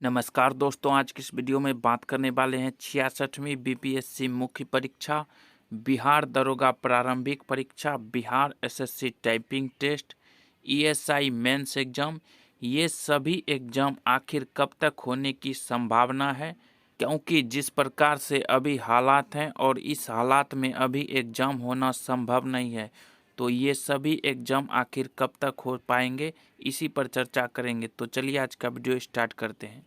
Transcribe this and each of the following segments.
नमस्कार दोस्तों, आज की इस वीडियो में बात करने वाले हैं 66वीं बीपीएससी मुख्य परीक्षा, बिहार दरोगा प्रारंभिक परीक्षा, Bihar SSC typing test, ESI mains exam. ये सभी एग्जाम आखिर कब तक होने की संभावना है, क्योंकि जिस प्रकार से अभी हालात हैं और इस हालात में अभी एग्जाम होना संभव नहीं है, तो ये सभी एग्जाम आखिर कब तक हो पाएंगे, इसी पर चर्चा करेंगे। तो चलिए आज का वीडियो स्टार्ट करते हैं।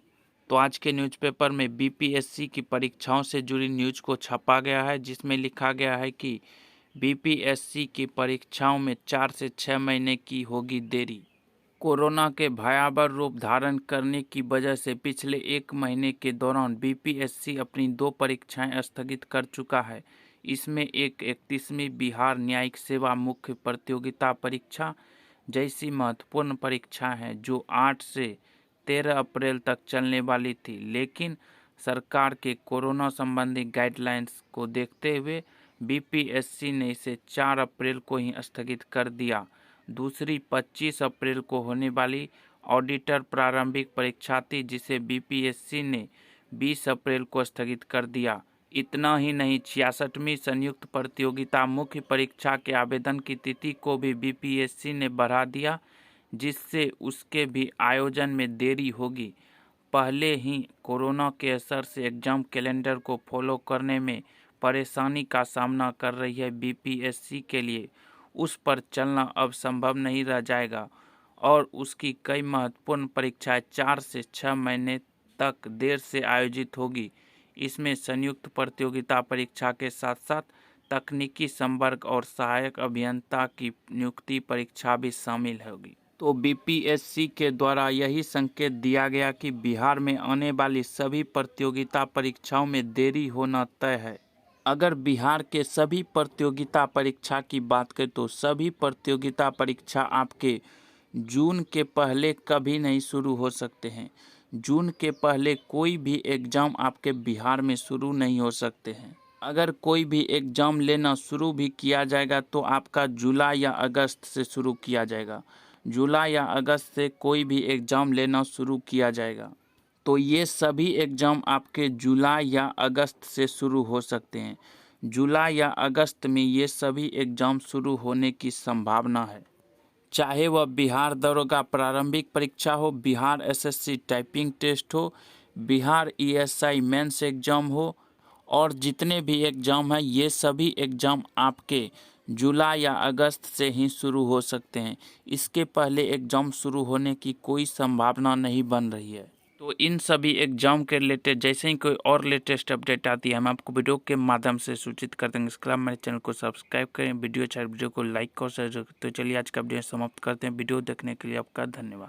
तो आज के न्यूज़पेपर में बीपीएससी की परीक्षाओं से जुड़ी न्यूज़ को छापा गया है, जिसमें लिखा गया है कि बीपीएससी की परीक्षाओं में 4 से 6 महीने की होगी देरी। कोरोना के भयावह रूप धारण करने की वजह से पिछले 1 महीने के दौरान बीपीएससी अपनी 2 परीक्षाएं स्थगित कर चुका है। इसमें एक 31वीं बिहार न्यायिक सेवा मुख्य प्रतियोगिता परीक्षा जैसी महत्वपूर्ण परीक्षा है, जो 8 से 13 अप्रैल तक चलने वाली थी, लेकिन सरकार के कोरोना संबंधी गाइडलाइंस को देखते हुए बीपीएससी ने इसे 4 अप्रैल को ही स्थगित कर दिया। दूसरी 25 अप्रैल को होने वाली ऑडिटर प्रारंभिक परीक्षा थी, जिसे बीपीएससी ने 20 अप्रैल को स्थगित कर दिया। इतना ही नहीं, 66वीं संयुक्त प्रतियोगिता मुख्य परीक्षा के आवेदन की तिथि को भी बीपीएससी ने बढ़ा दिया, जिससे उसके भी आयोजन में देरी होगी। पहले ही कोरोना के असर से एग्जाम कैलेंडर को फॉलो करने में परेशानी का सामना कर रही है बीपीएससी के लिए उस पर चलना अब संभव नहीं रह जाएगा और उसकी कई महत्वपूर्ण परीक्षाएं 4 से 6 महीने तक देर से आयोजित होगी। इसमें संयुक्त प्रतियोगिता परीक्षा के साथ साथ तकनीकी संवर्ग और सहायक अभियंता की नियुक्ति परीक्षा भी शामिल होगी। तो बीपीएससी के द्वारा यही संकेत दिया गया कि बिहार में आने वाली सभी प्रतियोगिता परीक्षाओं में देरी होना तय है। अगर बिहार के सभी प्रतियोगिता परीक्षा की बात करें तो सभी प्रतियोगिता परीक्षा आपके जून के पहले कभी नहीं शुरू हो सकते हैं। जून के पहले कोई भी एग्ज़ाम आपके बिहार में शुरू नहीं हो सकते हैं। अगर कोई भी एग्ज़ाम लेना शुरू भी किया जाएगा तो आपका जुलाई या अगस्त से शुरू किया जाएगा। जुलाई या अगस्त से कोई भी एग्ज़ाम लेना शुरू किया जाएगा, तो ये सभी एग्ज़ाम आपके जुलाई या अगस्त से शुरू हो सकते हैं। जुलाई या अगस्त में ये सभी एग्ज़ाम शुरू होने की संभावना है, चाहे वह बिहार दरोगा प्रारंभिक परीक्षा हो, बिहार एसएससी टाइपिंग टेस्ट हो, बिहार ईएसआई मेंस एग्ज़ाम हो, और जितने भी एग्ज़ाम हैं ये सभी एग्ज़ाम आपके जुलाई या अगस्त से ही शुरू हो सकते हैं। इसके पहले एग्ज़ाम शुरू होने की कोई संभावना नहीं बन रही है। तो इन सभी एग्जाम के रिलेटेड जैसे ही कोई और लेटेस्ट अपडेट आती है, हम आपको वीडियो के माध्यम से सूचित कर देंगे। इसके अलावा मेरे चैनल को सब्सक्राइब करें, वीडियो अच्छा वीडियो को लाइक और शेयर। तो चलिए आज का वीडियो समाप्त करते हैं। वीडियो देखने के लिए आपका धन्यवाद।